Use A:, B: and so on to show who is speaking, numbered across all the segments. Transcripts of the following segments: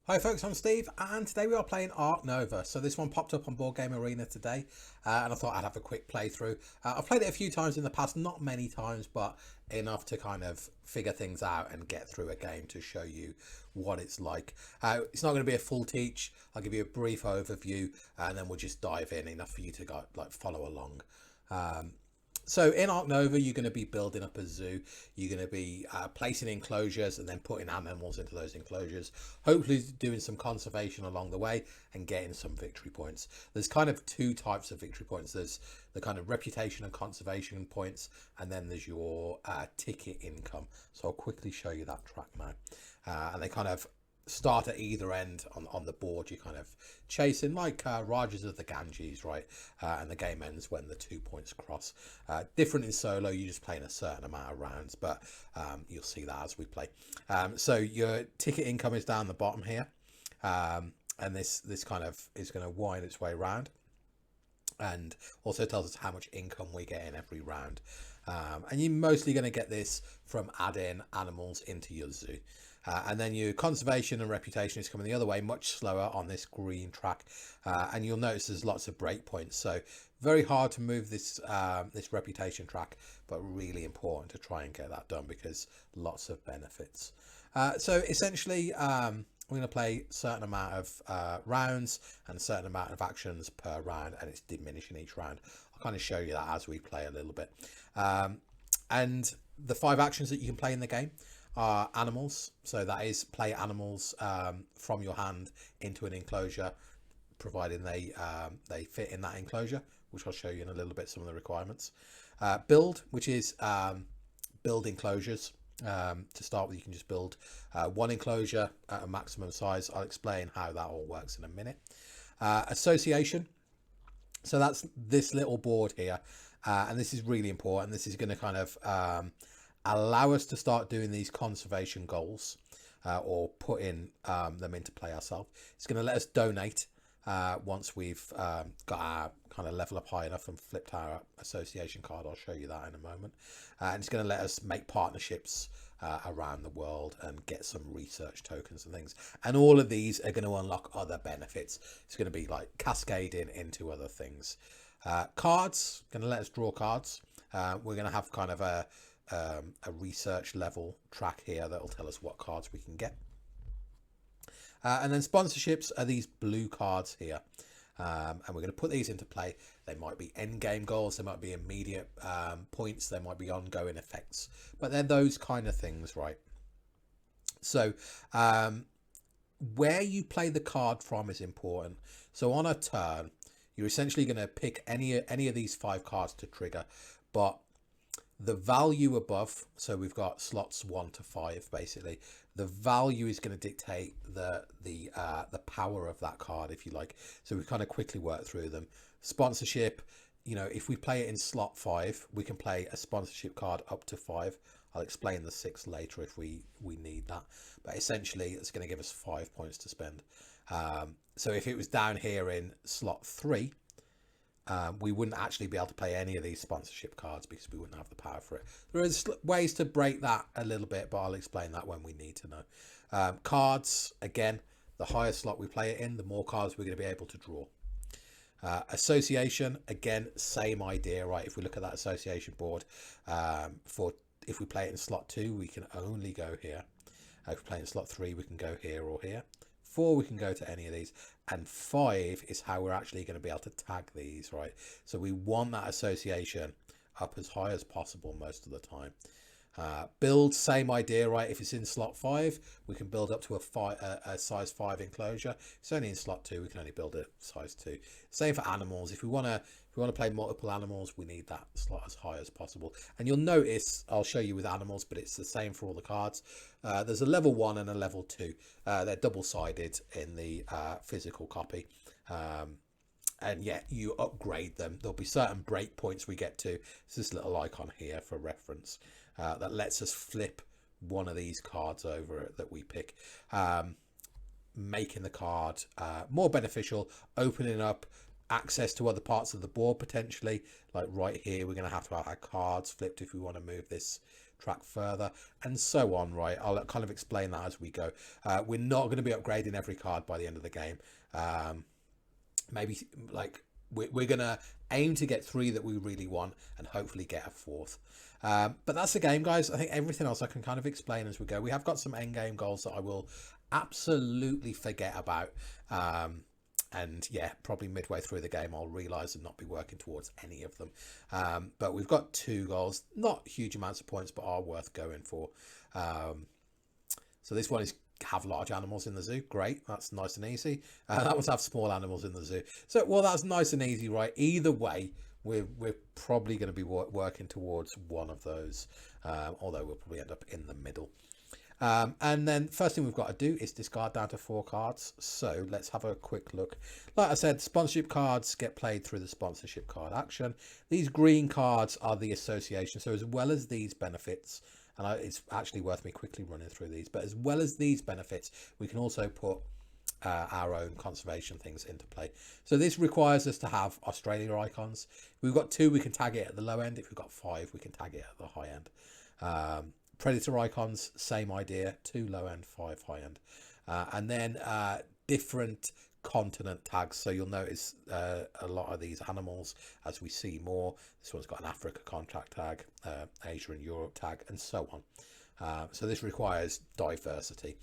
A: Hi folks, I'm Steve and today we are playing Ark Nova. So this one popped up on Board Game Arena today and I thought I'd have a quick playthrough. I've played it a few times in the past, not many times, but enough to kind of figure things out and get through a game to show you what it's like. It's not going to be a full teach. I'll give you a brief overview and then we'll just dive in enough for you to go, follow along. So in Ark Nova, you're going to be building up a zoo. You're going to be placing enclosures and then putting animals into those enclosures. Hopefully doing some conservation along the way and getting some victory points. There's kind of two types of victory points. There's the kind of reputation and conservation points, and then there's your ticket income. So I'll quickly show you that track now. And they kind of start at either end on the board. You're kind of chasing like Rajas of the Ganges, right? And the game ends when the 2 points cross. Different in solo, you're just playing a certain amount of rounds, but you'll see that as we play. So your ticket income is down the bottom here, and this kind of is going to wind its way around, and also tells us how much income we get in every round. And you're mostly going to get this from adding animals into your zoo. And then your conservation and reputation is coming the other way, much slower on this green track. And you'll notice there's lots of breakpoints. So very hard to move this this reputation track, but really important to try and get that done because lots of benefits. So essentially, we're going to play a certain amount of rounds and a certain amount of actions per round, and it's diminishing each round. I'll kind of show you that as we play a little bit. And the 5 actions that you can play in the game are animals. So that is play animals from your hand into an enclosure, providing they fit in that enclosure, which I'll show you in a little bit some of the requirements. Build, which is build enclosures. To start with, you can just build one enclosure at a maximum size. I'll explain how that all works in a minute. Association, so that's this little board here, and this is really important. This is going to kind of allow us to start doing these conservation goals, or putting them into play ourselves. It's going to let us donate once we've got our kind of level up high enough and flipped our association card. I'll show you that in a moment. And it's going to let us make partnerships around the world and get some research tokens and things. And all of these are going to unlock other benefits. It's going to be like cascading into other things. Cards, going to let us draw cards. We're going to have kind of a research level track here that will tell us what cards we can get. And then sponsorships are these blue cards here. And we're going to put these into play. They might be end game goals, they might be immediate points, they might be ongoing effects, but they're those kind of things, right? So where you play the card from is important. So on a turn, you're essentially going to pick any of these 5 cards to trigger, but the value above, so we've got slots 1 to 5 basically, the value is going to dictate the power of that card, if you like. So we kind of quickly work through them. Sponsorship, you know, if we play it in slot 5, we can play a sponsorship card up to 5. I'll explain the 6 later if we need that, but essentially it's going to give us 5 points to spend. So if it was down here in slot 3, we wouldn't actually be able to play any of these sponsorship cards because we wouldn't have the power for it. There is ways to break that a little bit, but I'll explain that when we need to know. Cards, again, the higher slot we play it in, the more cards we're going to be able to draw. Association, again, same idea, right? If we look at that association board, if we play it in slot 2, we can only go here. If we play it in slot 3, we can go here or here. 4, we can go to any of these, and 5 is how we're actually going to be able to tag these, right? So we want that association up as high as possible most of the time. Build, same idea, right? If it's in slot 5, we can build up to a size 5 enclosure. It's only in slot 2, we can only build a size 2. Same for animals. If we want to play multiple animals, we need that slot as high as possible. And you'll notice, I'll show you with animals, but it's the same for all the cards. There's a level 1 and a level 2. They're double-sided in the physical copy. And yeah, you upgrade them. There'll be certain breakpoints we get to. It's this little icon here for reference that lets us flip one of these cards over that we pick, making the card more beneficial, opening up access to other parts of the board potentially. Like right here, we're going to have our cards flipped if we want to move this track further, and so on, right? I'll kind of explain that as we go. We're not going to be upgrading every card by the end of the game. Maybe like we're going to aim to get 3 that we really want and hopefully get a 4th. But that's the game, guys. I think everything else I can kind of explain as we go. We have got some end game goals that I will absolutely forget about. And yeah, probably midway through the game, I'll realise and not be working towards any of them. But we've got 2 goals, not huge amounts of points, but are worth going for. So this one is have large animals in the zoo. Great, that's nice and easy. That was have small animals in the zoo. So, well, that's nice and easy, right? Either way, we're probably going to be working towards one of those, although we'll probably end up in the middle. And then first thing we've got to do is discard down to 4 cards. So let's have a quick look. Like I said, sponsorship cards get played through the sponsorship card action. These green cards are the association. So as well as these benefits, and it's actually worth me quickly running through these, but as well as these benefits, we can also put our own conservation things into play. So this requires us to have Australia icons. If we've got 2, we can tag it at the low end. If we've got 5, we can tag it at the high end. Predator icons, same idea, 2 low end, 5 high end. And then different continent tags. So you'll notice a lot of these animals as we see more. This one's got an Africa contract tag, Asia and Europe tag, and so on. So this requires diversity.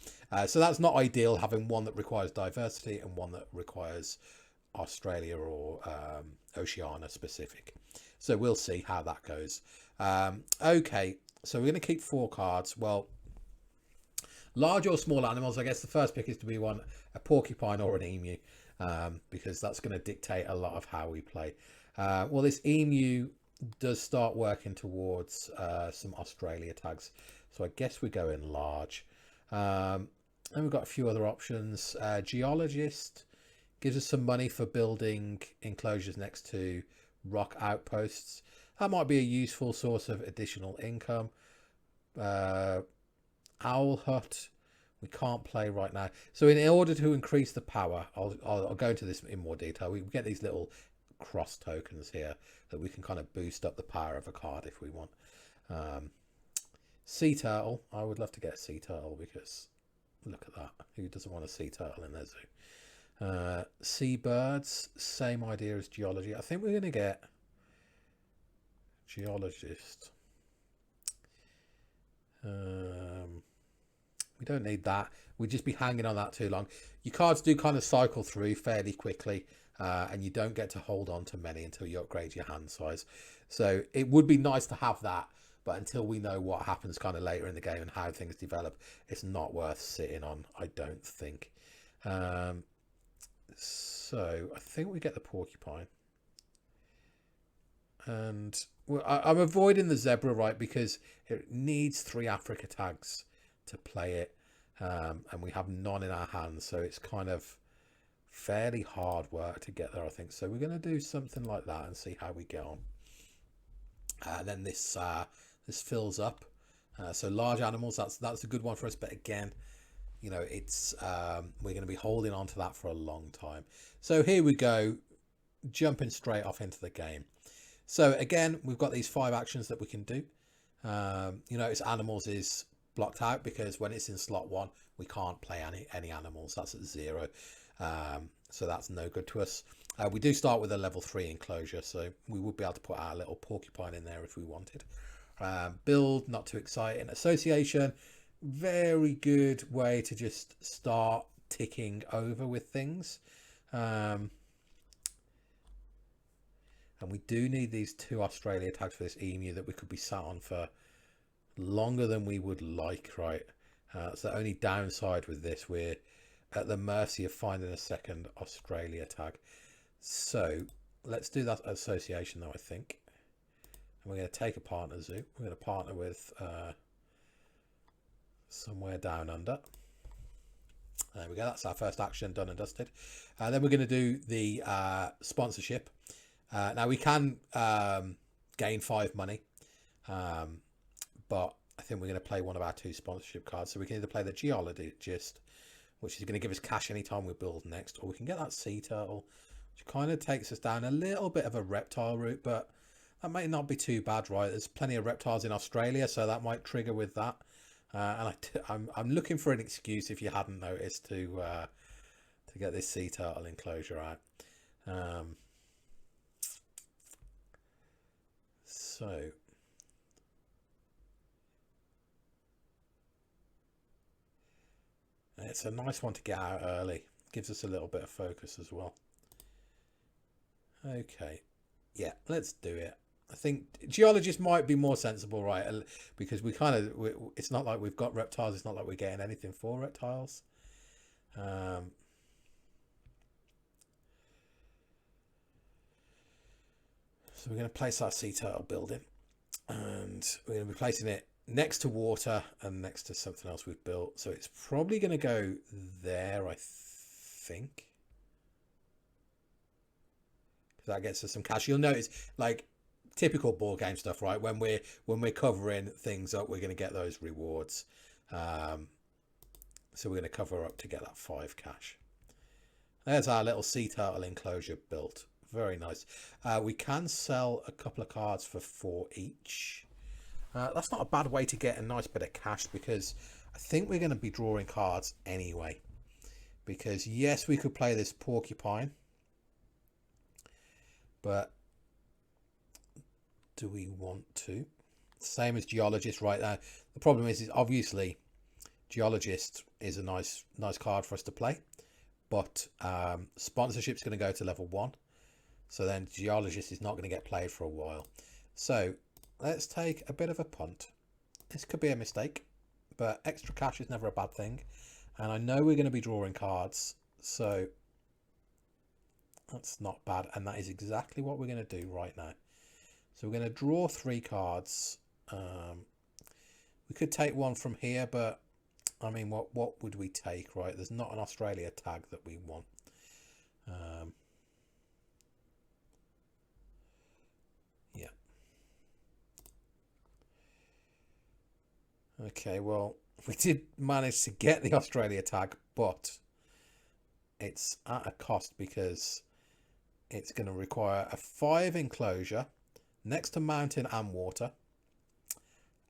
A: So that's not ideal, having one that requires diversity and one that requires Australia or Oceania specific. So we'll see how that goes. Okay, so we're going to keep 4 cards. Well, large or small animals, I guess the first pick is to be a porcupine or an emu, because that's going to dictate a lot of how we play. Well, this emu does start working towards some Australia tags, so I guess we're going large. And we've got a few other options. Geologist gives us some money for building enclosures next to rock outposts. That might be a useful source of additional income. Owl hut, we can't play right now. So in order to increase the power, I'll go into this in more detail. We get these little cross tokens here that we can kind of boost up the power of a card if we want. Sea turtle, I would love to get a sea turtle because look at that. Who doesn't want a sea turtle in their zoo? Seabirds, same idea as geology. I think we're going to get geologist. We don't need that. We'd just be hanging on that too long. Your cards do kind of cycle through fairly quickly, and you don't get to hold on to many until you upgrade your hand size. So it would be nice to have that, but until we know what happens kind of later in the game and how things develop, it's not worth sitting on, I don't think. So I think we get the porcupine. And well, I'm avoiding the zebra, right, because it needs 3 Africa tags to play it, and we have none in our hands, so it's kind of fairly hard work to get there, I think. So we're going to do something like that and see how we get on. Then this fills up. So large animals, that's a good one for us, but again, you know, it's we're going to be holding on to that for a long time. So here we go, jumping straight off into the game. So again, we've got these 5 actions that we can do. You notice animals is blocked out because when it's in slot 1, we can't play any animals. That's at 0. So that's no good to us. We do start with a level 3 enclosure, so we would be able to put our little porcupine in there if we wanted. Build, not too exciting. Association, very good way to just start ticking over with things. And we do need these 2 Australia tags for this emu that we could be sat on for longer than we would like, right? That's the only downside with this. We're at the mercy of finding a second Australia tag. So let's do that association though, I think. And we're going to take a partner zoo. We're going to partner with somewhere down under. There we go. That's our first action done and dusted. Then we're going to do the sponsorship. Now we can gain 5 money, but I think we're going to play one of our 2 sponsorship cards. So we can either play the geologist, which is going to give us cash anytime we build next, or we can get that sea turtle, which kind of takes us down a little bit of a reptile route, but That might not be too bad, right? There's plenty of reptiles in Australia, so that might trigger with that. And I'm looking for an excuse, if you hadn't noticed, to get this sea turtle enclosure out. So it's a nice one to get out early. Gives us a little bit of focus as well. Okay, yeah, let's do it. I think geologists might be more sensible, right? Because it's not like we've got reptiles. It's not like we're getting anything for reptiles. So we're going to place our sea turtle building, and we're going to be placing it next to water and next to something else we've built. So it's probably going to go there, I think. That gets us some cash. You'll notice, like typical board game stuff, right? When we're covering things up, we're going to get those rewards. So we're going to cover up to get that 5 cash. There's our little sea turtle enclosure built. Very nice. We can sell a couple of cards for 4 each. That's not a bad way to get a nice bit of cash, because I think we're going to be drawing cards anyway. Because yes, we could play this porcupine, but do we want to? Same as geologist right now. The problem is obviously geologist is a nice card for us to play, but sponsorship's going to go to level 1, so then geologist is not going to get played for a while. So let's take a bit of a punt. This could be a mistake, but extra cash is never a bad thing, and I know we're going to be drawing cards, so that's not bad, and that is exactly what we're going to do right now. So we're going to draw 3 cards. We could take one from here, but I mean, what would we take, right? There's not an Australia tag that we want. Yeah. Okay, well, we did manage to get the Australia tag, but it's at a cost, because it's going to require a 5 enclosure next to mountain and water,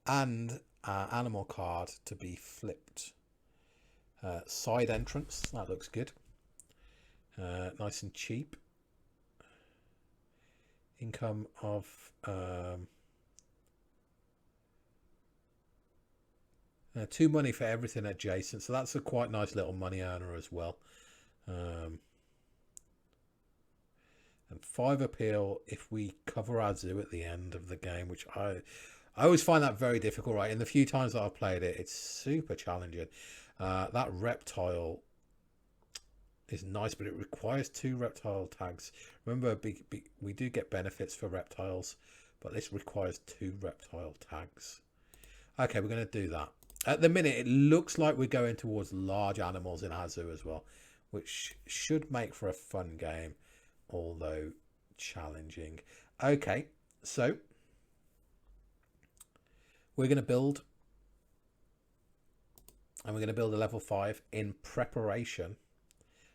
A: and our animal card to be flipped. Side entrance, that looks good. Nice and cheap. Income of 2 money for everything adjacent, so that's a quite nice little money earner as well. And 5 appeal if we cover our zoo at the end of the game, which I always find that very difficult, right? In the few times that I've played it, it's super challenging. That reptile is nice, but it requires 2 reptile tags. Remember, we do get benefits for reptiles, but this requires 2 reptile tags. Okay, we're going to do that. At the minute, it looks like we're going towards large animals in our zoo as well, which should make for a fun game, although challenging. Okay, so we're going to build, and we're going to build a level 5 in preparation.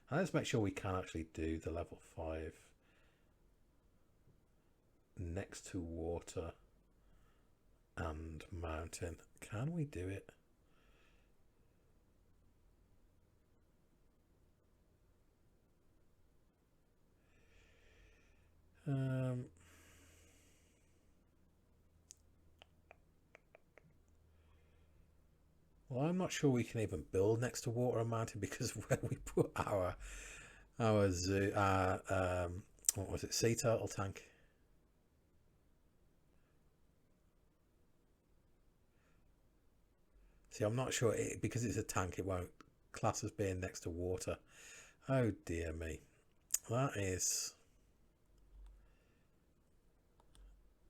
A: And let's make sure we can actually do the level 5 next to water and mountain. Can we do it? Well, I'm not sure we can even build next to water and mountain, because where we put our zoo, what was it, sea turtle tank? See, I'm not sure, because it's a tank, it won't class as being next to water. Oh dear me, that is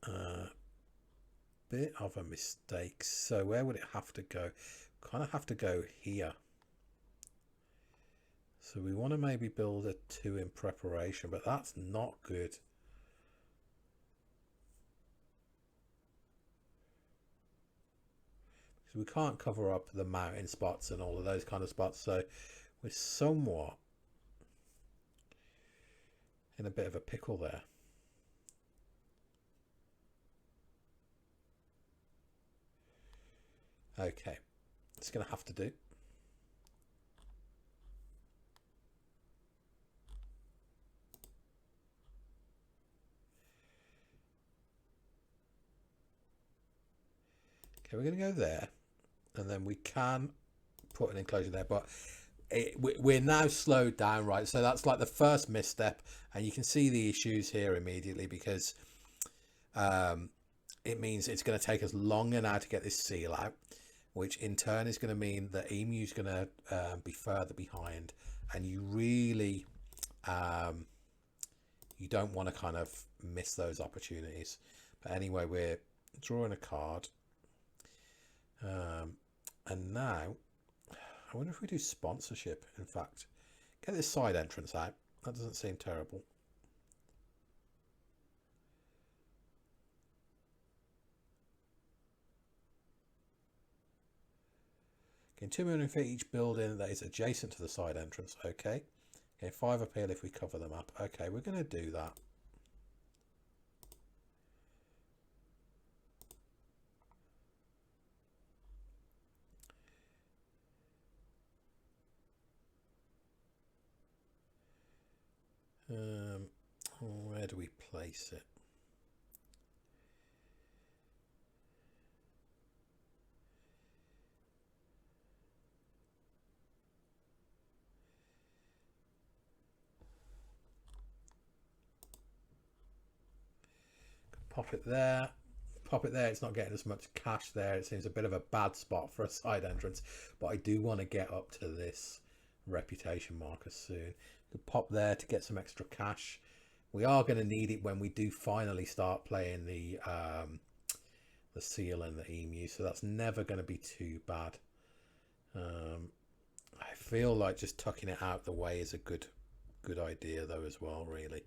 A: a bit of a mistake. So where would it have to go? Kind of have to go here. So we want to maybe build a 2 in preparation, but that's not good. Because we can't cover up the mountain spots and all of those kind of spots, so we're somewhat in a bit of a pickle there. Okay, it's going to have to do. Okay, we're going to go there, and then we can put an enclosure there, but we're now slowed down, right? So that's like the first misstep, and you can see the issues here immediately because it means it's going to take us longer now to get this seal out, which in turn is going to mean that Emu's going to be further behind, and you really you don't want to kind of miss those opportunities. But anyway, we're drawing a card. And now, I wonder if we do sponsorship, in fact. Get this side entrance out. That doesn't seem terrible. Getting 2 million for each building that is adjacent to the side entrance. Okay. Okay, 5 appeal if we cover them up. Okay, we're going to do that. Where do we place it? Pop it there. Pop it there. It's not getting as much cash there. It seems a bit of a bad spot for a side entrance, but I do want to get up to this reputation marker soon. Could pop there to get some extra cash. We are going to need it when we do finally start playing the seal and the emu, so that's never going to be too bad. I feel like just tucking it out the way is a good idea though as well, really.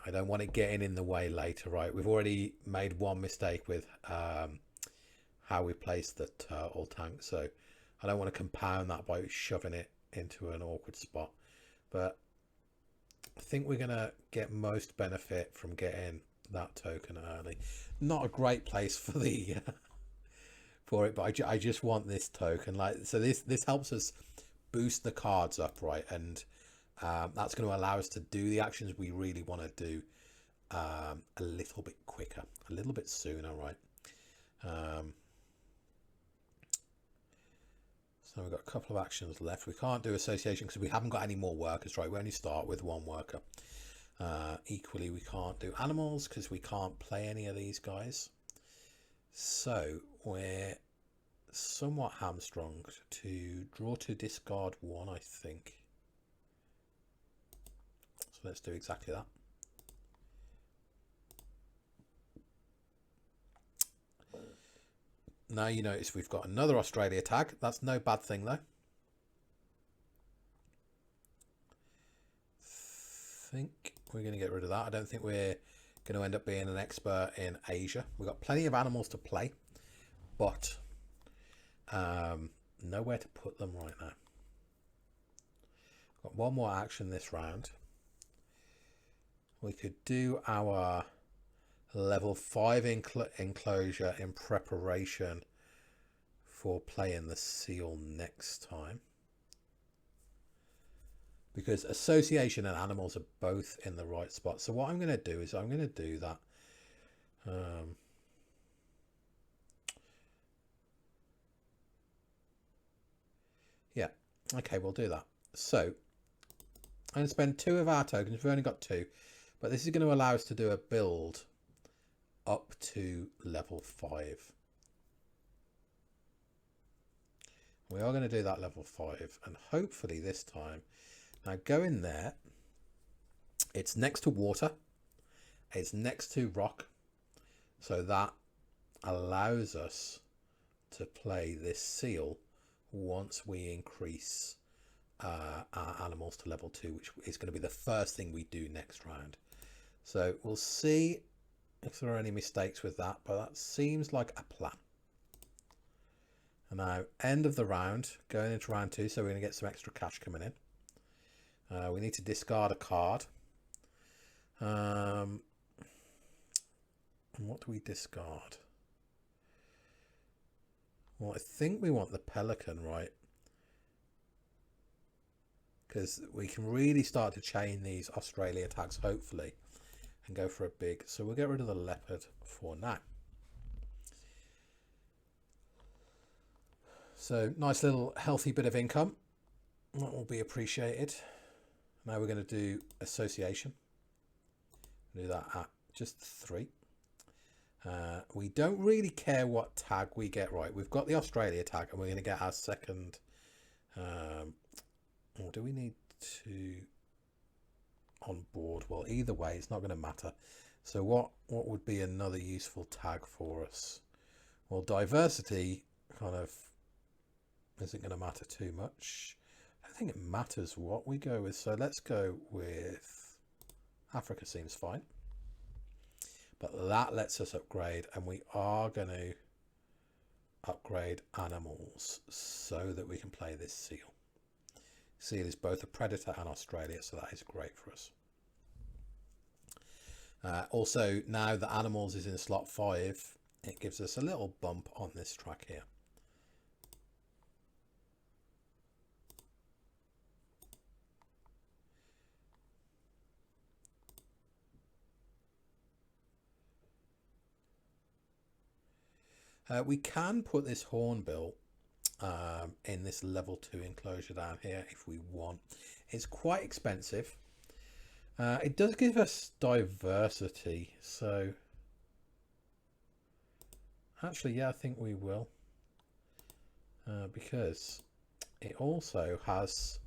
A: I don't want it getting in the way later, right? We've already made one mistake with how we placed the turtle tank, so I don't want to compound that by shoving it into an awkward spot. But I think we're going to get most benefit from getting that token early. Not a great place for the for it, but I just want this token. Like, so this helps us boost the cards up, right? And that's going to allow us to do the actions we really want to do a little bit quicker, a little bit sooner, right? So we've got a couple of actions left. We can't do association because we haven't got any more workers, right? We only start with one worker. Equally, we can't do animals because we can't play any of these guys. So we're somewhat hamstrung to draw to discard 1, I think. So let's do exactly that. Now you notice we've got another Australia tag. That's no bad thing though. I think we're going to get rid of that. I don't think we're going to end up being an expert in Asia. We've got plenty of animals to play, but nowhere to put them right now. Got one more action this round. We could do our level 5 enclosure in preparation for playing the seal next time, because association and animals are both in the right spot. So what I'm going to do is I'm going to do that yeah, okay, we'll do that. So I'm going to spend 2 of our tokens. We've only got 2, but this is going to allow us to do a build up to level 5. We are going to do that level 5, and hopefully this time, now go in there, it's next to water, it's next to rock, so that allows us to play this seal once we increase our animals to level 2, which is going to be the first thing we do next round. So we'll see if there are any mistakes with that, but that seems like a plan. And now, end of the round, going into round 2, so we're going to get some extra cash coming in. We need to discard a card. And what do we discard? Well, I think we want the pelican, right? Because we can really start to chain these Australia tags, hopefully, and go for a big. So we'll get rid of the leopard for now. So nice little healthy bit of income. That will be appreciated. Now we're going to do association. Do that at just 3. We don't really care what tag we get right. We've got the Australia tag and we're going to get our second. Or do we need to on board? Well, either way, it's not going to matter. So what would be another useful tag for us? Well, diversity kind of isn't going to matter too much. I don't think it matters what we go with. So let's go with Africa. Seems fine. But that lets us upgrade, and we are going to upgrade animals so that we can play this seal. Seal is both a predator and Australia, so that is great for us. Also, now that animals is in slot 5, it gives us a little bump on this track here. We can put this hornbill in this level 2 enclosure down here if we want. It's quite expensive. It does give us diversity, so actually, yeah, I think we will, because it also has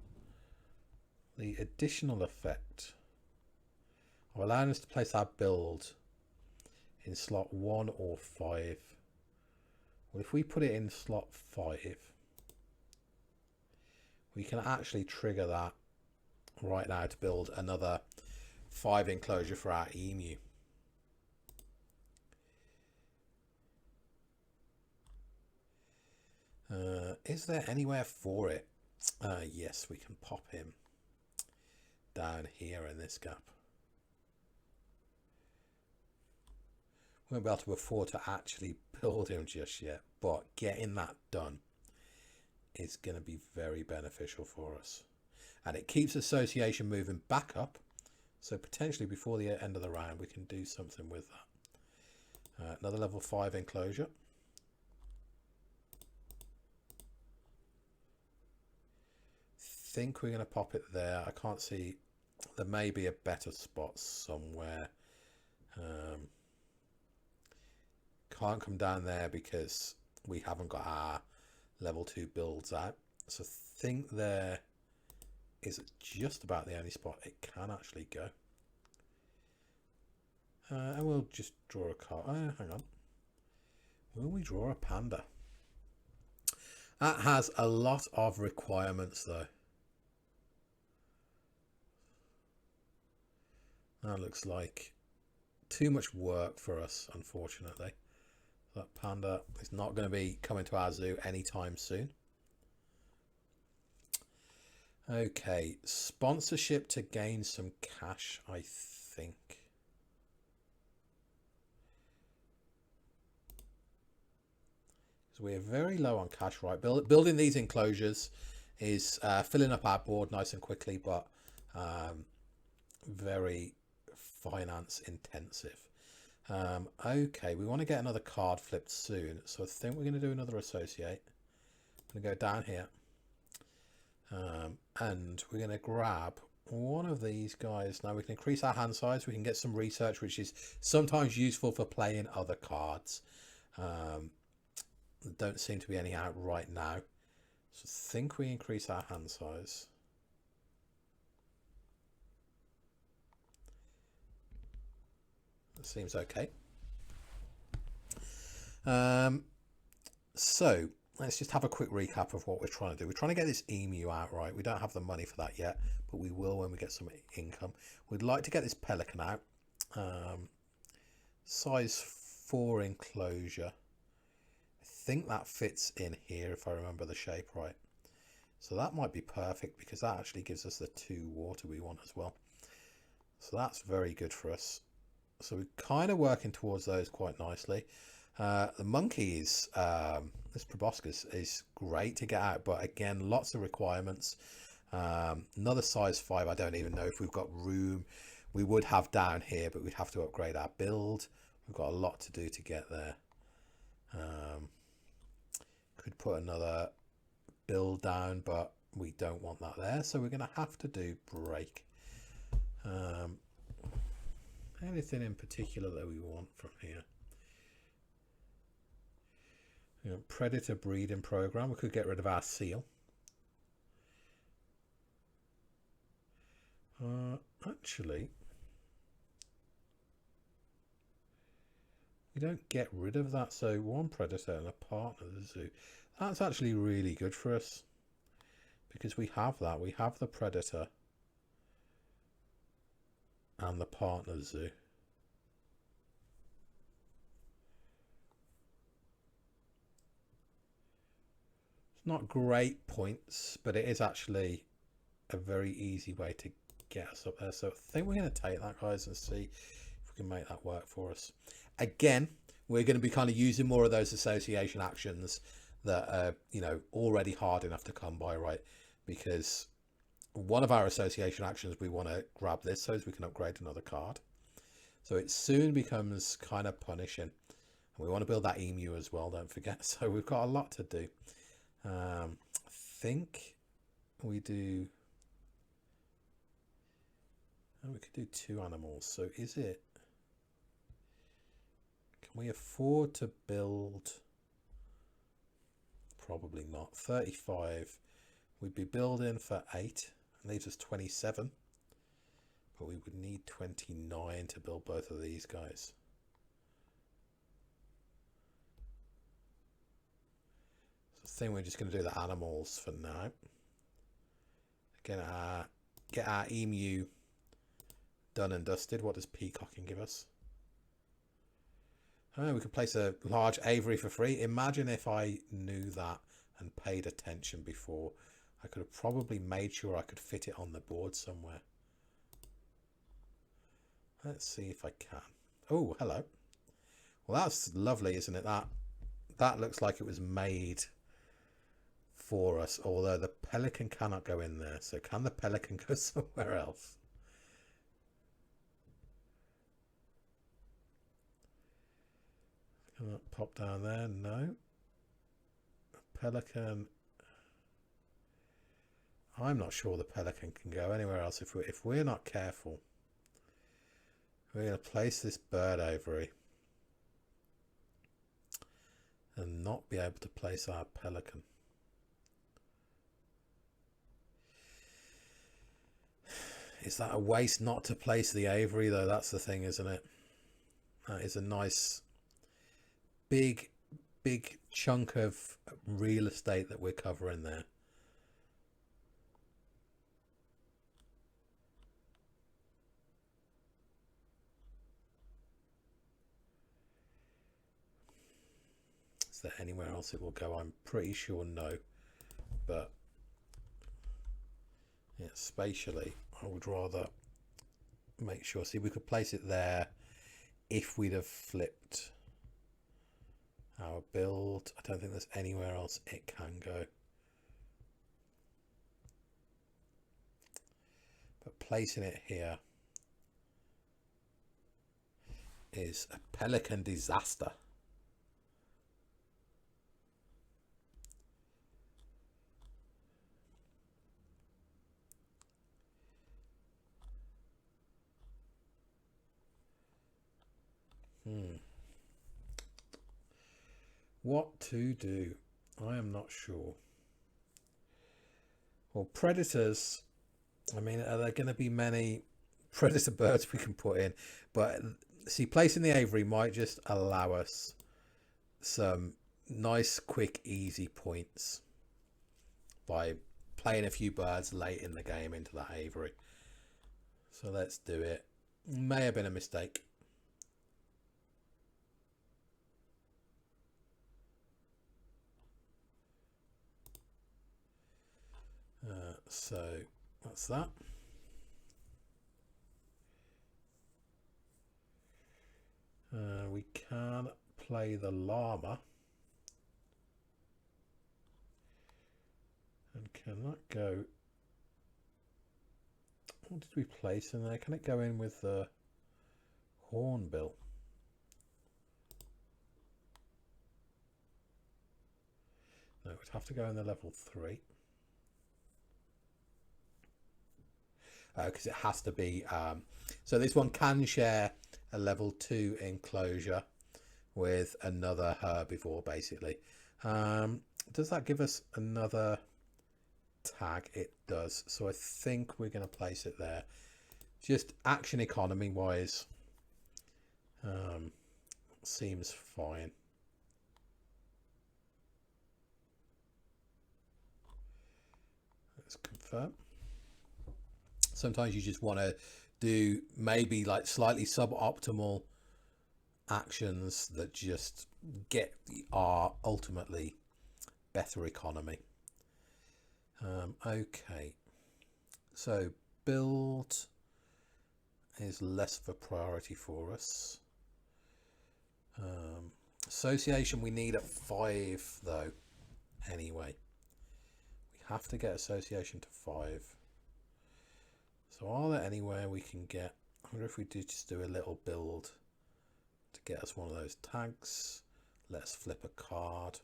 A: the additional effect of allowing us to place our build in slot 1 or 5. Well, if we put it in slot 5, we can actually trigger that right now to build another 5 enclosure for our emu. Is there anywhere for it? Yes, we can pop him down here in this gap. We won't be able to afford to actually build him just yet, but getting that done is going to be very beneficial for us. And it keeps association moving back up, so potentially before the end of the round we can do something with that. Another level 5 enclosure. Think we're going to pop it there. I can't see, there may be a better spot somewhere. Can't come down there because we haven't got our level 2 builds out. So think there is just about the only spot it can actually go. And we'll just draw a card. Hang on. Will we draw a panda? That has a lot of requirements though. That looks like too much work for us, unfortunately. That panda is not going to be coming to our zoo anytime soon. Okay, sponsorship to gain some cash, I think. Because we're very low on cash, right? Building these enclosures is filling up our board nice and quickly, but very finance intensive. Okay, we want to get another card flipped soon, so I think we're going to do another associate. I'm going to go down here, and we're going to grab one of these guys. Now we can increase our hand size, we can get some research, which is sometimes useful for playing other cards. There don't seem to be any out right now, so I think we increase our hand size. Seems okay. So let's just have a quick recap of what we're trying to do. We're trying to get this emu out, right? We don't have the money for that yet, but we will when we get some income. We'd like to get this pelican out. Size 4 enclosure. I think that fits in here if I remember the shape right. So that might be perfect because that actually gives us the 2 water we want as well. So that's very good for us. So we're kind of working towards those quite nicely. The monkeys, this proboscis is great to get out, but again, lots of requirements. Another size 5. I don't even know if we've got room. We would have down here, but we'd have to upgrade our build. We've got a lot to do to get there. Could put another build down, but we don't want that there, so we're going to have to do break. Anything in particular that we want from here? You know, predator breeding program. We could get rid of our seal. Actually, we don't get rid of that. So one predator and a partner of the zoo. That's actually really good for us because we have that. We have the predator and the partner zoo. It's not great points, but it is actually a very easy way to get us up there. So I think we're going to take that, guys, and see if we can make that work for us. Again, we're going to be kind of using more of those association actions that are, you know, already hard enough to come by, right? Because one of our association actions, we want to grab this so as we can upgrade another card. So it soon becomes kind of punishing. And we want to build that emu as well, don't forget. So we've got a lot to do. I think we do... Oh, we could do 2 animals. So is it... Can we afford to build... Probably not. 35. We'd be building for 8. Leaves us 27. But we would need 29 to build both of these guys. So I think we're just going to do the animals for now. Again, get our emu done and dusted. What does peacocking give us? Oh, we could place a large aviary for free. Imagine if I knew that and paid attention before. I could have probably made sure I could fit it on the board somewhere. Let's see if I can. Oh, hello. Well, that's lovely, isn't it? That looks like it was made for us, although the pelican cannot go in there. So can the pelican go somewhere else? Can that pop down there? No. Pelican. I'm not sure the pelican can go anywhere else if we're not careful. We're going to place this bird aviary and not be able to place our pelican. Is that a waste not to place the aviary though? That's the thing, isn't it? That is a nice big chunk of real estate that we're covering there. Is there anywhere else it will go? I'm pretty sure no, but yeah, spatially I would rather make sure. See, we could place it there if we'd have flipped our build. I don't think there's anywhere else it can go, but placing it here is a pelican disaster. What to do? I am not sure. Well, predators, I mean, are there going to be many predator birds we can put in? But see, placing the aviary might just allow us some nice, quick, easy points by playing a few birds late in the game into that aviary. So let's do it. May have been a mistake. So that's that. We can play the llama. And can that go... What did we place in there? Can it go in with the hornbill? No, it would have to go in the level 3. Because it has to be... so this one can share a level 2 enclosure with another herbivore, basically. Does that give us another tag? It does. So I think we're going to place it there. Just action economy wise, seems fine. Let's confirm. Sometimes you just want to do maybe like slightly suboptimal actions that just are ultimately better economy. Okay, so build is less of a priority for us. Association we need at 5 though. Anyway, we have to get association to 5. So are there anywhere we can get... I wonder if we do just do a little build to get us one of those tags. Let's flip a card.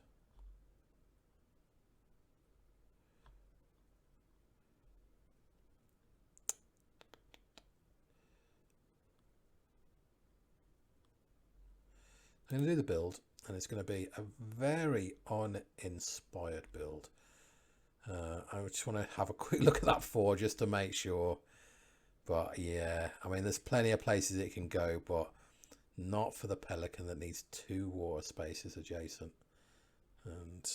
A: I'm going to do the build, and it's going to be a very uninspired build. I just want to have a quick look at that 4 just to make sure. But yeah, I mean, there's plenty of places it can go, but not for the pelican that needs 2 water spaces adjacent. And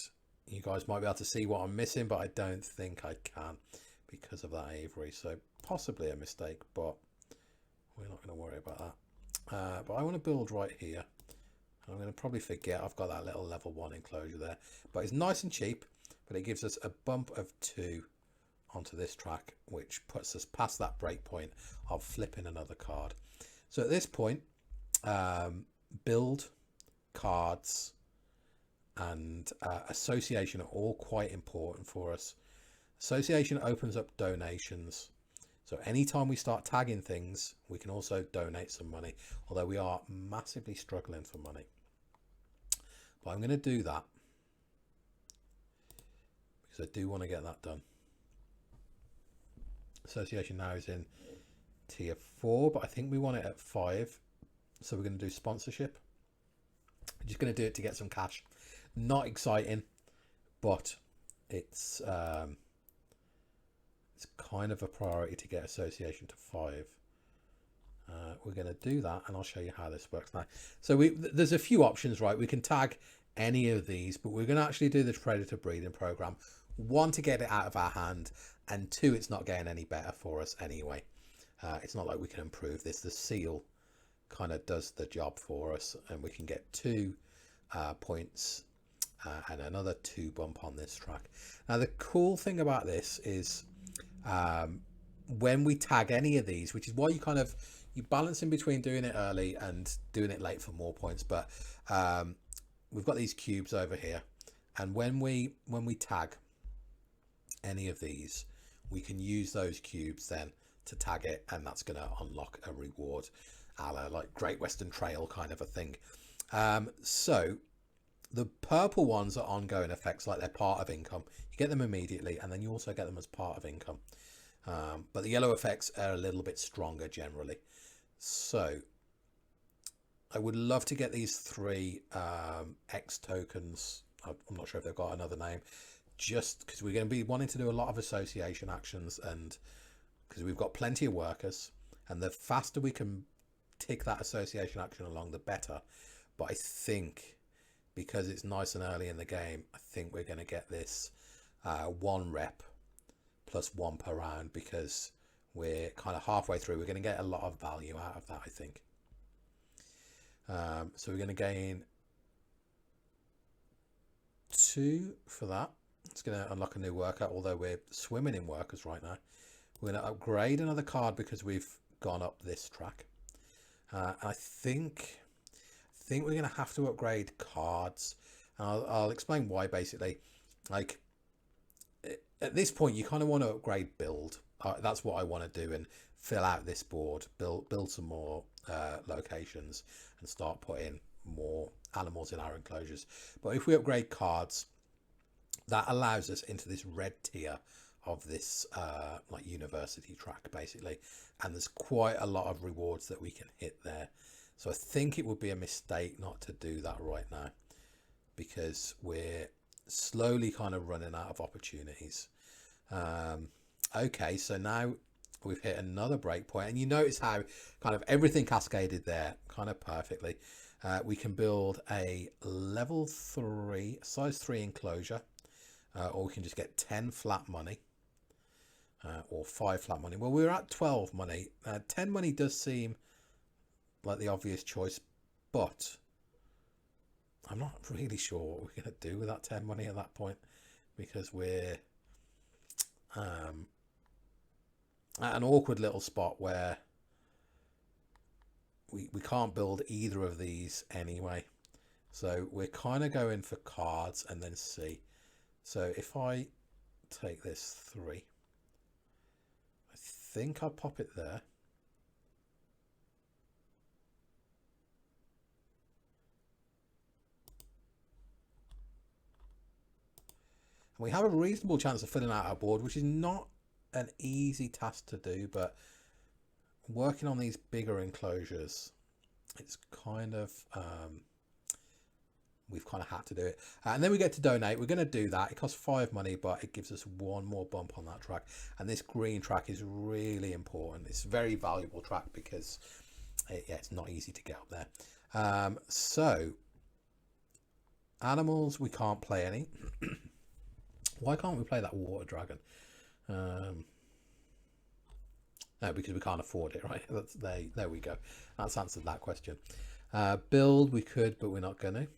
A: you guys might be able to see what I'm missing, but I don't think I can because of that aviary. So possibly a mistake, but we're not going to worry about that. But I want to build right here. I'm going to probably forget I've got that little level 1 enclosure there, but it's nice and cheap, but it gives us a bump of 2 onto this track, which puts us past that break point of flipping another card. So at this point, build, cards, and association are all quite important for us. Association opens up donations. So anytime we start tagging things, we can also donate some money, although we are massively struggling for money. But I'm going to do that because I do want to get that done. Association now is in tier 4, but I think we want it at 5. So we're going to do sponsorship. I'm just going to do it to get some cash. Not exciting, but it's kind of a priority to get association to 5. We're going to do that, and I'll show you how this works now. So there's a few options, right? We can tag any of these, but we're going to actually do this predator breeding program. 1, to get it out of our hand, and 2, it's not getting any better for us anyway. It's not like we can improve this. The seal kind of does the job for us, and we can get 2 points and another 2 bump on this track. Now the cool thing about this is when we tag any of these, which is why you balance in between doing it early and doing it late for more points, but we've got these cubes over here, and when we tag any of these, we can use those cubes then to tag it, and that's going to unlock a reward, a la like Great Western Trail kind of a thing. So the purple ones are ongoing effects, like they're part of income. You get them immediately, and then you also get them as part of income. But the yellow effects are a little bit stronger generally. So I would love to get these 3 X tokens. I'm not sure if they've got another name, just because we're going to be wanting to do a lot of association actions, and because we've got plenty of workers, and the faster we can tick that association action along, the better. But I think because it's nice and early in the game, I think we're going to get this 1 rep plus 1 per round, because we're kind of halfway through. We're going to get a lot of value out of that, I think. So we're going to gain 2 for that. It's going to unlock a new worker, although we're swimming in workers right now. We're going to upgrade another card because we've gone up this track. I think think we're going to have to upgrade cards. And I'll explain why, basically. Like, at this point, you kind of want to upgrade build. That's what I want to do, and fill out this board, build some more locations, and start putting more animals in our enclosures. But if we upgrade cards, that allows us into this red tier of this like university track, basically, and there's quite a lot of rewards that we can hit there. So I think it would be a mistake not to do that right now, because we're slowly kind of running out of opportunities. Okay, so now we've hit another breakpoint, and you notice how kind of everything cascaded there kind of perfectly. We can build a level 3 size 3 enclosure, or we can just get 10 flat money, or 5 flat money. Well, we're at 12 money. 10 money does seem like the obvious choice, but I'm not really sure what we're going to do with that 10 money at that point, because we're at an awkward little spot where we can't build either of these anyway. So we're kind of going for cards and then see. So if I take this 3, I think I'll pop it there. And we have a reasonable chance of filling out our board, which is not an easy task to do, but working on these bigger enclosures, it's kind of we've kind of had to do it. And then we get to donate. We're going to do that. It costs 5 money, but it gives us 1 more bump on that track. And this green track is really important. It's a very valuable track because it's not easy to get up there. So animals, we can't play any. Why can't we play that water dragon? No, because we can't afford it, right? There we go. That's answered that question. Build, we could, but we're not going to.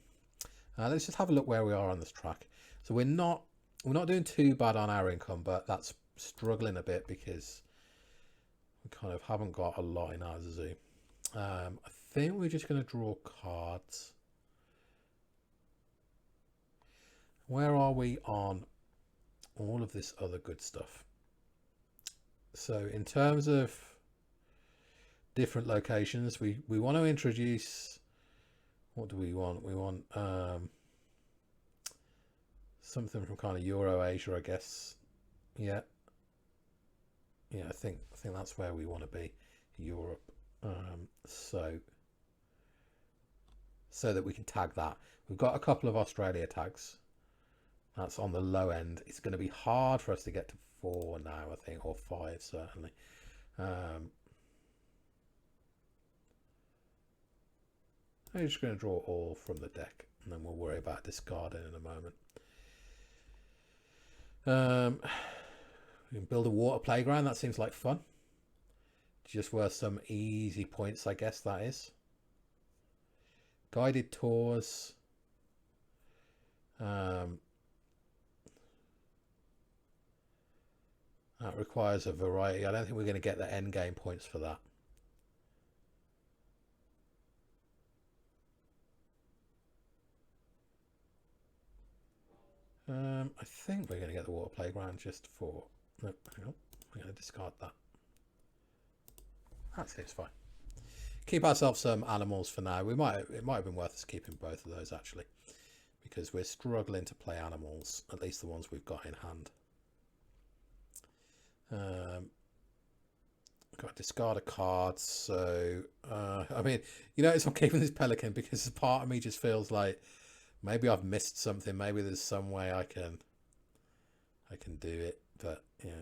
A: Let's just have a look where we are on this track. So we're not doing too bad on our income, but that's struggling a bit because we kind of haven't got a lot in our zoo. I think we're just going to draw cards. Where are we on all of this other good stuff? So in terms of different locations, we want to introduce, what do we want? We want something from kind of Euro-Asia, I guess. Yeah, I think that's where we want to be, Europe. So that we can tag that. We've got a couple of Australia tags. That's on the low end. It's going to be hard for us to get to 4 now, I think, or 5 certainly. I'm just going to draw all from the deck, and then we'll worry about discarding in a moment. We can build a water playground. That seems like fun. Just worth some easy points, I guess that is. Guided tours. That requires a variety. I don't think we're going to get the end game points for that. I think we're going to get the water playground just for... No, hang on. We're going to discard that. It's fine. Keep ourselves some animals for now. It might have been worth us keeping both of those, actually, because we're struggling to play animals, at least the ones we've got in hand. Got to discard a card, so I mean, you notice I'm keeping this pelican because a part of me just feels like maybe I've missed something. Maybe there's some way I can do it, but yeah,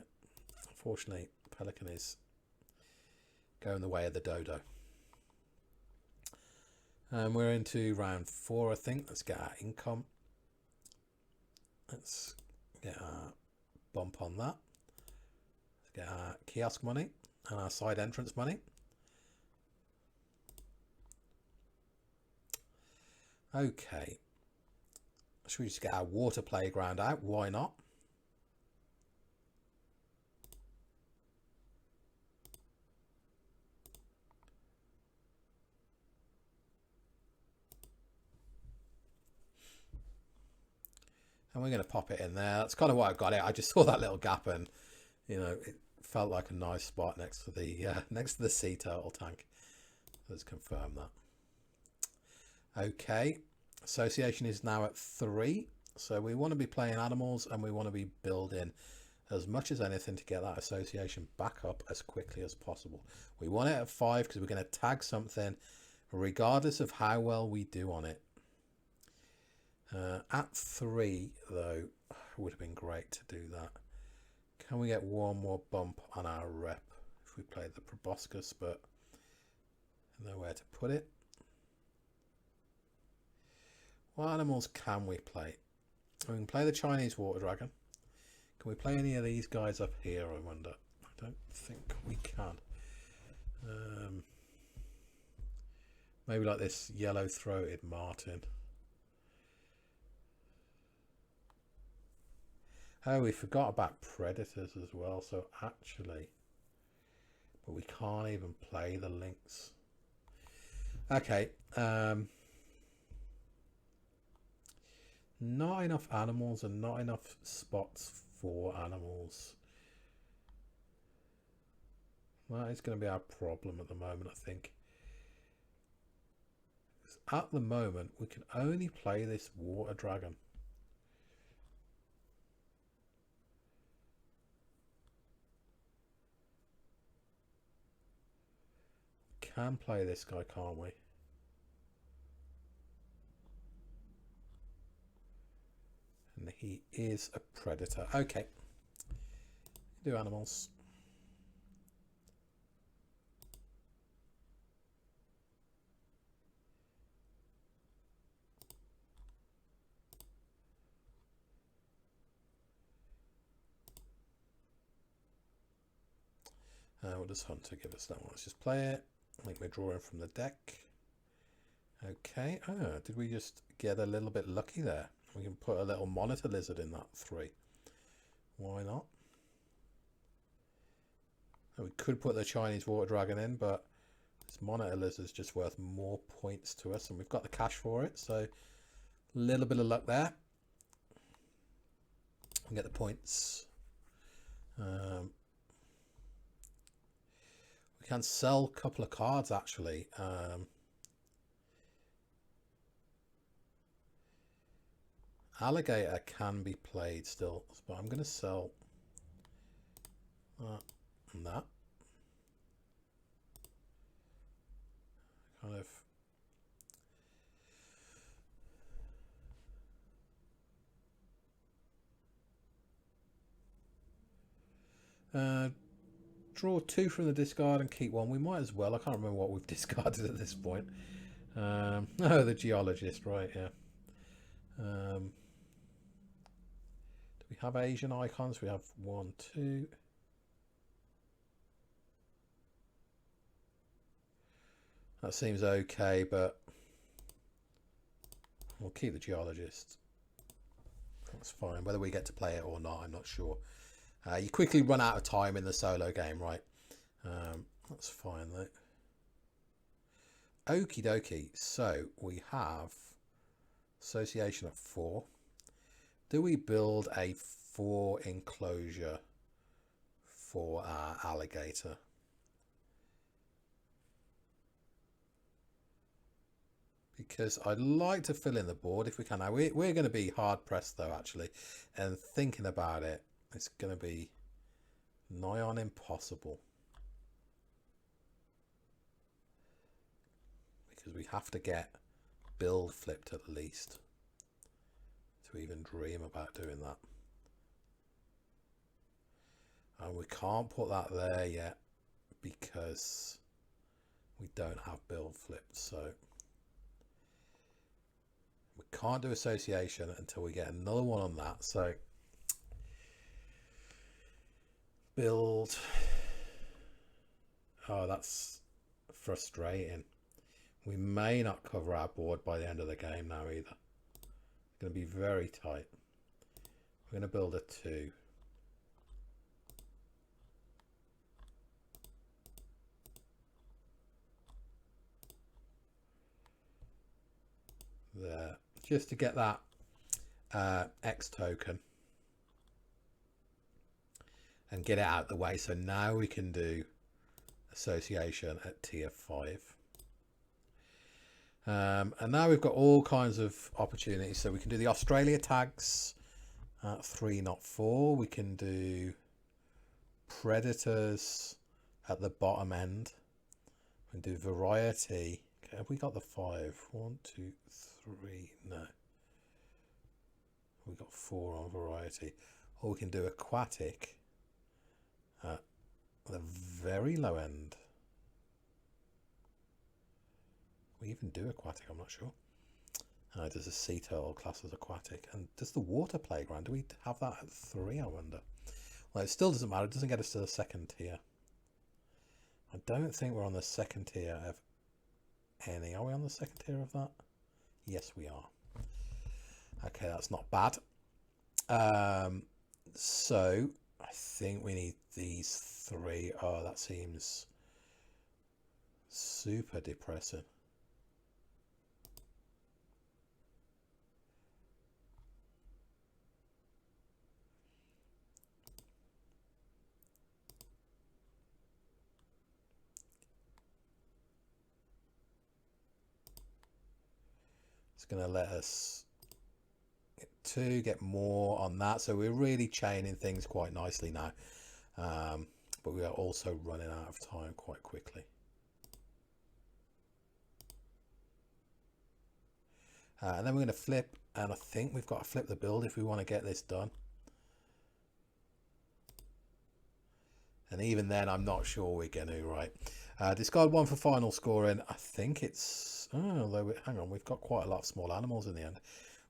A: unfortunately, pelican is going the way of the dodo. And we're into round 4, I think. Let's get our income. Let's get our bump on that. Let's get our kiosk money and our side entrance money. Okay. Should we just get our water playground out? Why not? And we're going to pop it in there. That's kind of why I got it. I just saw that little gap and, you know, it felt like a nice spot next to the sea turtle tank. Let's confirm that. Okay, association is now at 3. So we want to be playing animals and we want to be building as much as anything to get that association back up as quickly as possible. We want it at 5 because we're going to tag something regardless of how well we do on it. At 3 though, would have been great to do that. Can we get one more bump on our rep if we play the proboscis, but nowhere to put it? What animals can we play? We can play the Chinese water dragon. Can we play any of these guys up here, I wonder? I don't think we can. Maybe like this yellow-throated martin. Oh, we forgot about predators as well. So actually, but we can't even play the lynx. Okay. Not enough animals and not enough spots for animals. That is going to be our problem at the moment, I think. At the moment, we can only play this water dragon. Can play this guy, can't we? And he is a predator. Okay. Do animals. What does Hunter give us now? Let's just play it. I think we're drawing from the deck. Okay. Oh, did we just get a little bit lucky there? We can put a little monitor lizard in that 3. Why not? We could put the Chinese water dragon in, but this monitor lizard is just worth more points to us, and we've got the cash for it, so a little bit of luck there. We get the points. We can sell a couple of cards actually. Alligator can be played still, but I'm going to sell that and that. Kind of draw 2 from the discard and keep 1. We might as well. I can't remember what we've discarded at this point. Oh, the geologist, right? Yeah. Do we have Asian icons? We have 1, 2. That seems okay, but we'll keep the geologist. That's fine. Whether we get to play it or not, I'm not sure. You quickly run out of time in the solo game, right? That's fine though. Okie dokie. So we have association at 4. Do we build a 4 enclosure for our alligator? Because I'd like to fill in the board if we can. Now we're going to be hard pressed though, actually, and thinking about it, it's going to be nigh on impossible, because we have to get build flipped at least to even dream about doing that. And we can't put that there yet because we don't have build flipped, so we can't do association until we get another one on that. So build. Oh, that's frustrating. We may not cover our board by the end of the game now either. It's going to be very tight. We're going to build a 2. There, just to get that X token and get it out of the way. So now we can do association at tier 5. And now we've got all kinds of opportunities. So we can do the Australia tags at 3, not 4. We can do predators at the bottom end. We can do variety. Okay, have we got the 5? 1, 2, 3. No. We got 4 on variety. Or we can do aquatic at the very low end. We even do aquatic, I'm not sure. Does a sea turtle class as aquatic? And does the water playground, do we have that at 3, I wonder? Well, it still doesn't matter. It doesn't get us to the 2nd tier. I don't think we're on the 2nd tier of any. Are we on the 2nd tier of that? Yes, we are. Okay, that's not bad. So I think we need these 3. Oh, that seems super depressing. It's going to let us get more on that. So we're really chaining things quite nicely now. But we are also running out of time quite quickly. And then we're going to flip, and I think we've got to flip the build if we want to get this done. And even then, I'm not sure we're going to, right. Discard 1 for final scoring. I think it's, although hang on, we've got quite a lot of small animals in the end.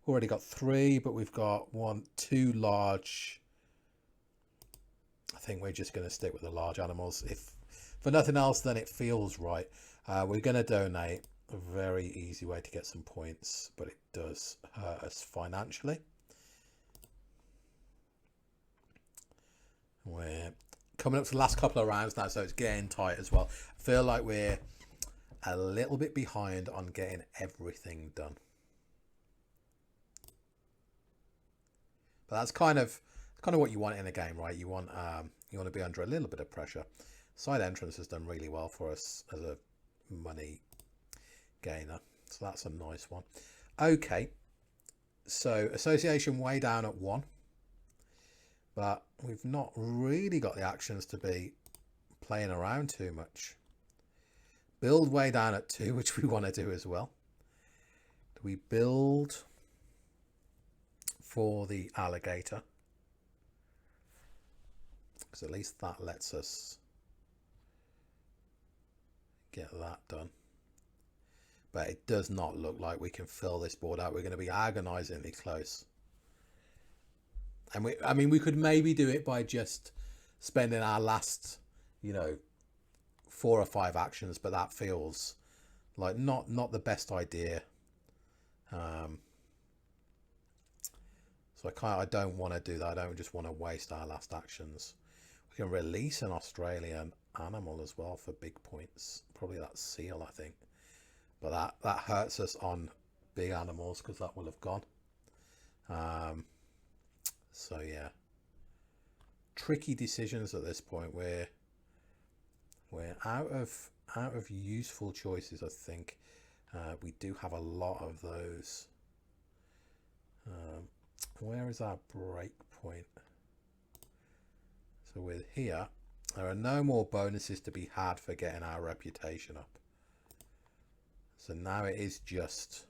A: We've already got 3, but we've got 2 large. I think we're just going to stick with the large animals. If for nothing else, then it feels right. We're going to donate. A very easy way to get some points, but it does hurt us financially. We're coming up to the last couple of rounds now, so it's getting tight as well. I feel like we're a little bit behind on getting everything done. But that's kind of what you want in a game, right? You want to be under a little bit of pressure. Side entrance has done really well for us as a money gainer, so that's a nice one. Okay, so association way down at 1, but we've not really got the actions to be playing around too much. Build way down at 2, which we want to do as well. Do we build for the alligator? Because at least that lets us get that done. But it does not look like we can fill this board out. We're going to be agonizingly close. And we could maybe do it by just spending our last, 4 or 5 actions, but that feels like not the best idea. So I don't want to do that. I don't just want to waste our last actions. We can release an Australian animal as well for big points. Probably that seal, I think. But that hurts us on big animals because that will have gone. So yeah, tricky decisions at this point. We're out of useful choices. I think we do have a lot of those. Where is our break point? So with here, there are no more bonuses to be had for getting our reputation up. So now it is just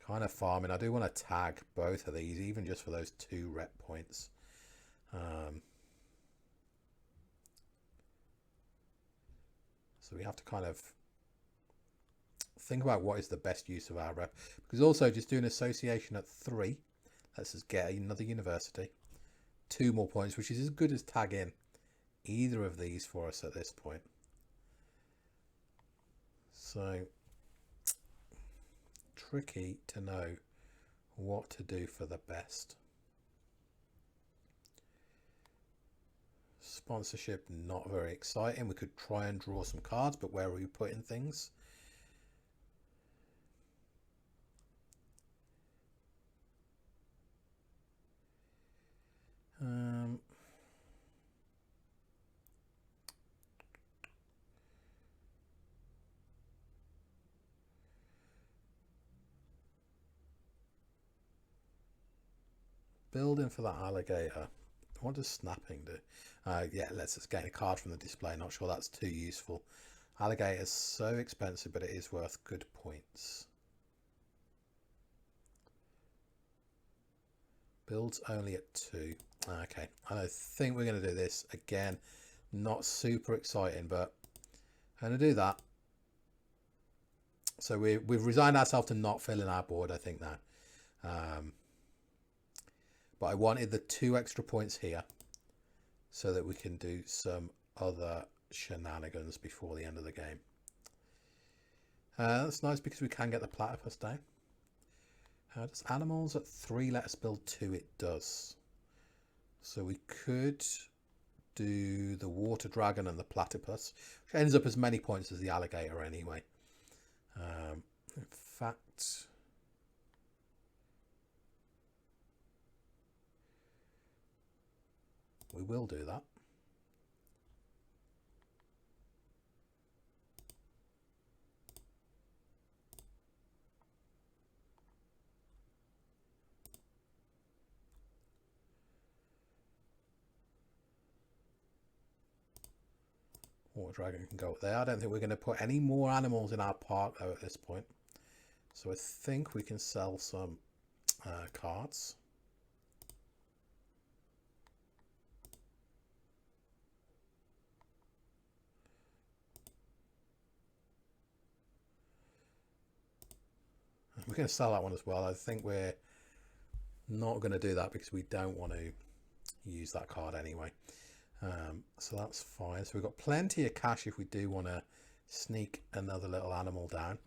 A: kind of farming. I do want to tag both of these, even just for those 2 rep points. So we have to kind of think about what is the best use of our rep. Because also just doing association at 3 lets us get another university. 2 more points, which is as good as tagging either of these for us at this point. So tricky to know what to do for the best. Sponsorship, not very exciting. We could try and draw some cards, but where are we putting things? Um, building for that alligator. What does snapping do? Yeah, let's just get a card from the display. Not sure that's too useful. Alligator's so expensive, but it is worth good points. Builds only at 2. Okay, I think we're going to do this again. Not super exciting, but I'm going to do that. So we've resigned ourselves to not filling our board, I think, now. But I wanted the 2 extra points here so that we can do some other shenanigans before the end of the game. That's nice because we can get the platypus down. How does animals at 3 let us build 2? It does. So we could do the water dragon and the platypus, which ends up as many points as the alligator anyway. In fact, we will do that. Water dragon can go up there. I don't think we're going to put any more animals in our park though at this point. So I think we can sell some cards. We're going to sell that one as well. I think we're not going to do that because we don't want to use that card anyway. So that's fine. So we've got plenty of cash if we do want to sneak another little animal down.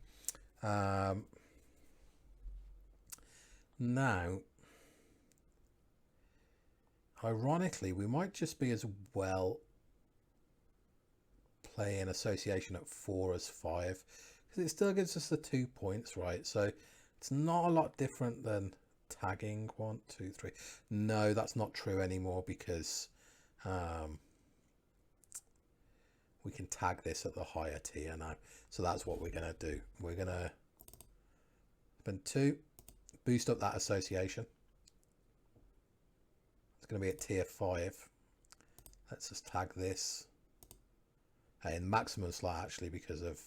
A: Now, ironically, we might just be as well playing association at 4 as 5 because it still gives us the 2 points, right? So it's not a lot different than tagging 1, 2, 3. No, that's not true anymore because we can tag this at the higher tier now. So that's what we're going to do. We're going to spend 2, boost up that association. It's going to be at tier 5. Let's just tag this in maximum slot actually because of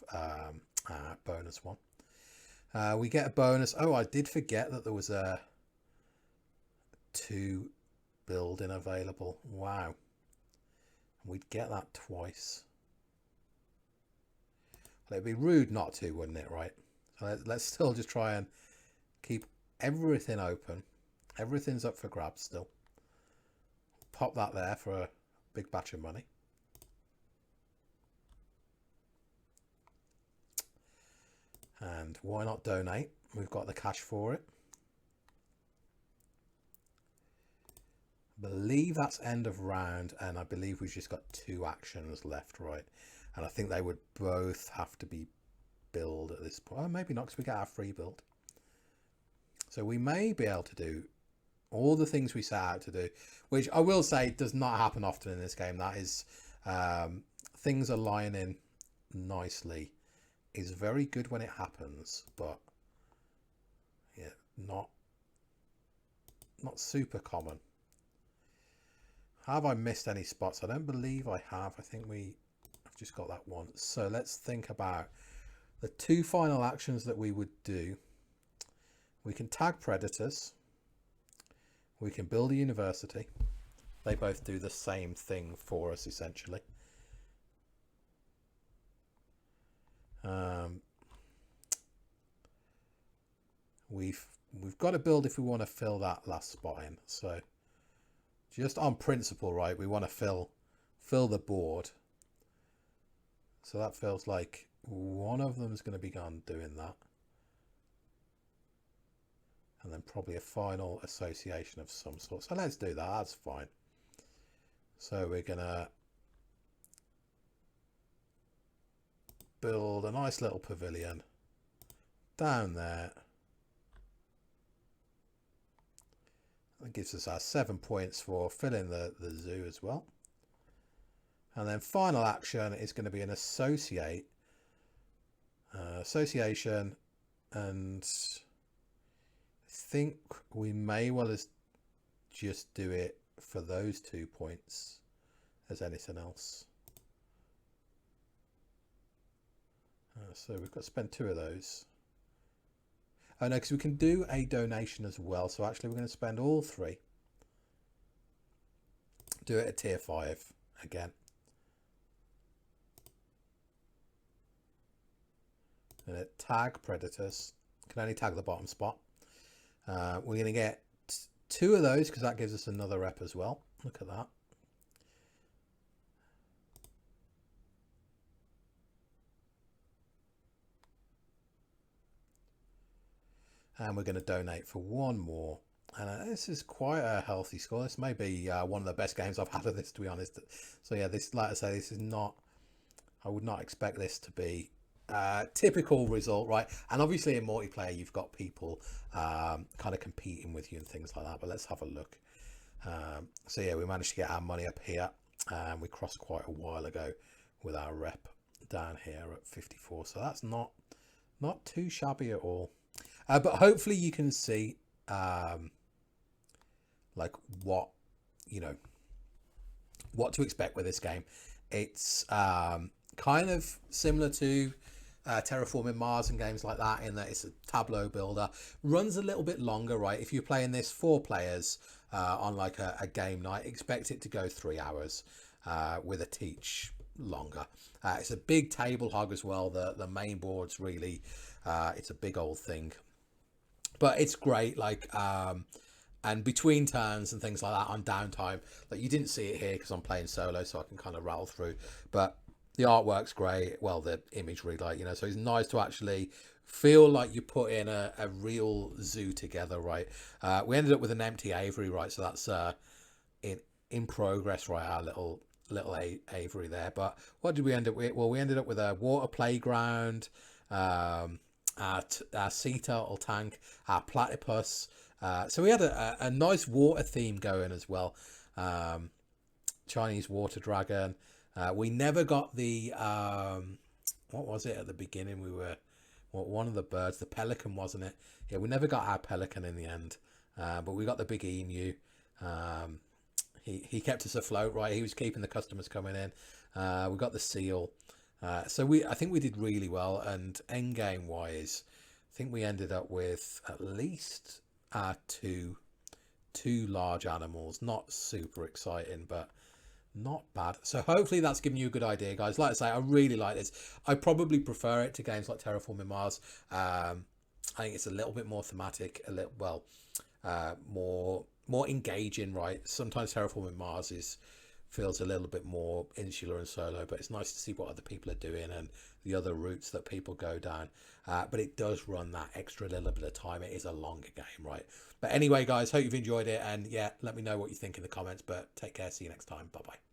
A: bonus 1. We get a bonus. Oh, I did forget that there was a 2 building available. Wow. We'd get that twice. Well, it'd be rude not to, wouldn't it, right? So let's still just try and keep everything open. Everything's up for grabs still. Pop that there for a big batch of money. And why not donate? We've got the cash for it. I believe that's end of round, and I believe we've just got 2 actions left, right? And I think they would both have to be build at this point. Oh, maybe not, because we get our free build. So we may be able to do all the things we set out to do, which I will say does not happen often in this game. That is, things aligning nicely is very good when it happens, but yeah, not super common. Have I missed any spots? I don't believe I have. I think I've just got that one. So let's think about the 2 final actions that we would do. We can tag predators. We can build a university. They both do the same thing for us essentially. We've got to build if we want to fill that last spot in. So just on principle, right, we want to fill the board. So that feels like one of them is going to be gone doing that. And then probably a final association of some sort. So let's do that. That's fine. So we're going to build a nice little pavilion down there. That gives us our 7 points for filling the zoo as well. And then final action is going to be an association, and I think we may well as just do it for those 2 points as anything else. So we've got to spend 2 of those. Oh no, because we can do a donation as well. So actually we're going to spend all 3. Do it at tier 5 again. And tag predators. Can only tag the bottom spot. We're going to get 2 of those because that gives us another rep as well. Look at that. And we're going to donate for 1 more. And this is quite a healthy score. This may be one of the best games I've had of this, to be honest. So yeah, this, like I say, this is not, I would not expect this to be typical result, right? And obviously in multiplayer you've got people kind of competing with you and things like that, but let's have a look. So yeah, we managed to get our money up here, and we crossed quite a while ago with our rep down here at 54, so that's not too shabby at all. But hopefully you can see like what, you know, what to expect with this game. It's kind of similar to Terraforming Mars and games like that, in that it's a tableau builder. Runs a little bit longer, right? If you're playing this 4 players on like a game night, expect it to go 3 hours with a teach longer. It's a big table hog as well. The main board's really it's a big old thing, but it's great. Like and between turns and things like that on downtime, like you didn't see it here because I'm playing solo, so I can kind of rattle through, but the artwork's great. Well, the imagery, like, you know, so it's nice to actually feel like you put in a real zoo together, right? We ended up with an empty aviary, right? So that's in progress, right? Our little aviary there. But what did we end up with? Well, we ended up with a water playground, our sea turtle tank, our platypus. So we had a nice water theme going as well. Chinese water dragon. We never got the what was it at the beginning? We were one of the birds, the pelican, wasn't it? Yeah, we never got our pelican in the end, but we got the big emu. He kept us afloat, right? He was keeping the customers coming in. We got the seal. So I think we did really well. And end game wise, I think we ended up with at least two large animals. Not super exciting, but not bad. So hopefully that's given you a good idea, guys. Like I say, I really like this. I probably prefer it to games like Terraforming Mars. I think it's a little bit more thematic, a little, well, more engaging, right? Sometimes Terraforming Mars feels a little bit more insular and solo, but it's nice to see what other people are doing and the other routes that people go down. But it does run that extra little bit of time. It is a longer game, right? But anyway, guys, hope you've enjoyed it, and yeah, let me know what you think in the comments. But take care, see you next time. Bye bye.